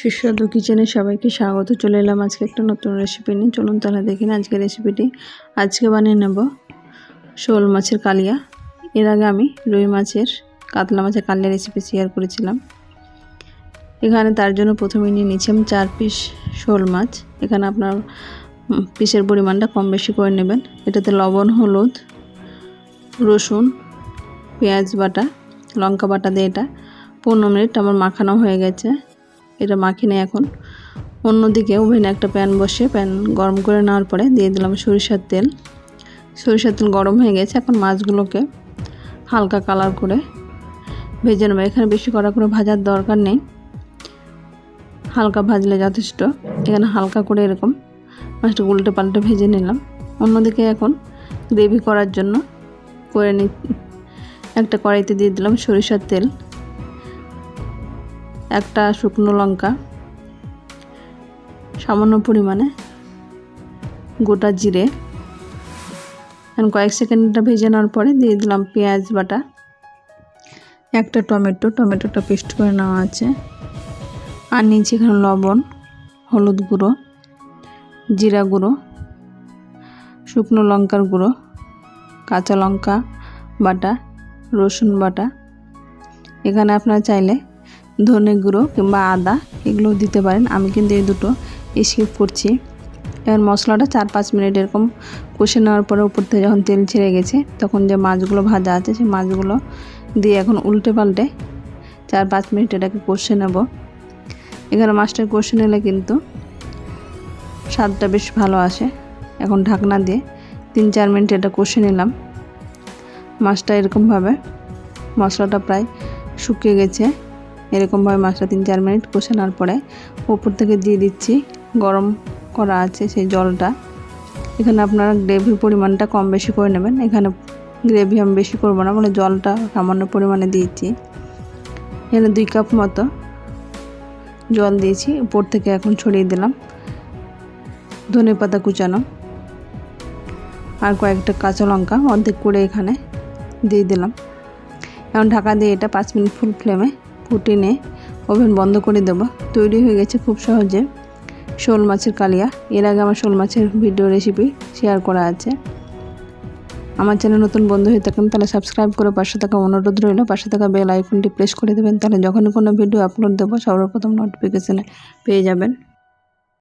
সুস্বাদু কিচেনে সবাইকে স্বাগত। চলে এলাম আজকে একটা নতুন রেসিপি নিয়ে। চলুন তাহলে দেখি না আজকে রেসিপিটি। আজকে বানিয়ে নেব শোল মাছের কালিয়া। এর আগে আমি রুই মাছের কাতলা মাছের কালিয়া রেসিপি শেয়ার করেছিলাম। এখানে তার জন্য প্রথমে নিয়ে নিচ্ছি আমি 4 পিস শোল মাছ। এখানে আপনার পিসের পরিমাণটা কম বেশি করে নেবেন। এটাতে লবণ, হলুদ, রসুন, পেঁয়াজ বাটা, লঙ্কা বাটা দিয়ে এটা 15 মিনিট আমার মাখানো হয়ে গেছে। এটা মাখিয়ে নিয়ে এখন অন্যদিকে ওভেনে একটা প্যান বসিয়ে প্যান গরম করে নেওয়ার পরে দিয়ে দিলাম সরিষার তেল। সরিষার তেল গরম হয়ে গেছে। এখন মাছগুলোকে হালকা কালার করে ভেজে নেব। এখানে বেশি কড়া করে ভাজার দরকার নেই, হালকা ভাজলে যথেষ্ট। এখানে হালকা করে এরকম মাছটা উল্টে পাল্টে ভেজে নিলাম। অন্যদিকে এখন গ্রেভি করার জন্য একটা কড়াইতে দিয়ে দিলাম সরিষার তেল, একটা শুকনো লঙ্কা, সামান্য পরিমাণে গোটা জিরে। এখন কয়েক সেকেন্ডটা ভেজে নেওয়ার পরে দিয়ে দিলাম পেঁয়াজ বাটা, একটা টমেটোটা পেস্ট করে নেওয়া আছে, আর নিচে এখানে লবণ, হলুদ গুঁড়ো, জিরা গুঁড়ো, শুকনো লঙ্কার গুঁড়ো, কাঁচা লঙ্কা বাটা, রসুন বাটা। এখানে আপনারা চাইলে ধনে গুঁড়ো কিংবা আদা এগুলো দিতে পারেন। আমি কিন্তু এই দুটো স্কিপ করছি। এবার মশলাটা 4-5 মিনিট এরকম কষে নেওয়ার পরে উপর থেকে যখন তেল ছেড়ে গেছে তখন যে মাছগুলো ভাজা আছে সেই মাছগুলো দিয়ে এখন উল্টে পাল্টে 4-5 মিনিট এটাকে কষে নেব। এখানে মাছটা কষে নিলে কিন্তু স্বাদটা বেশ ভালো আসে। এখন ঢাকনা দিয়ে 3-4 মিনিট এটা কষে নিলাম। মাছটা এরকমভাবে মশলাটা প্রায় শুকিয়ে গেছে। এরকমভাবে মাছটা 3-4 মিনিট কষে নেওয়ার পরে উপর থেকে দিয়ে দিচ্ছি গরম করা আছে সেই জলটা। এখানে আপনারা গ্রেভির পরিমাণটা কম বেশি করে নেবেন। এখানে গ্রেভি আমি বেশি করব না বলে জলটা সামান্য পরিমাণে দিয়েছি। এখানে 2 কাপ মতো জল দিয়েছি। উপর থেকে এখন ছড়িয়ে দিলাম ধনেপাতা কুচানো আর কয়েকটা কাঁচা লঙ্কা অর্ধেক করে এখানে দিয়ে দিলাম। এখন ঢাকা দিয়ে এটা 5 মিনিট ফুল ফ্লেমে ফুটিয়ে নিয়ে ওভেন বন্ধ করে দেবো। তৈরি হয়ে গেছে খুব সহজে শোল মাছের কালিয়া। এর আগে আমার শোল মাছের ভিডিও রেসিপি শেয়ার করা আছে। আমার চ্যানেল নতুন বন্ধু হয়ে থাকেন তাহলে সাবস্ক্রাইব করে পাশে থাকা অনুরোধ রইল, পাশে থাকা বেল আইকনটি প্রেস করে দেবেন। তাহলে যখনই কোনো ভিডিও আপলোড দেবো সর্বপ্রথম নোটিফিকেশানে পেয়ে যাবেন।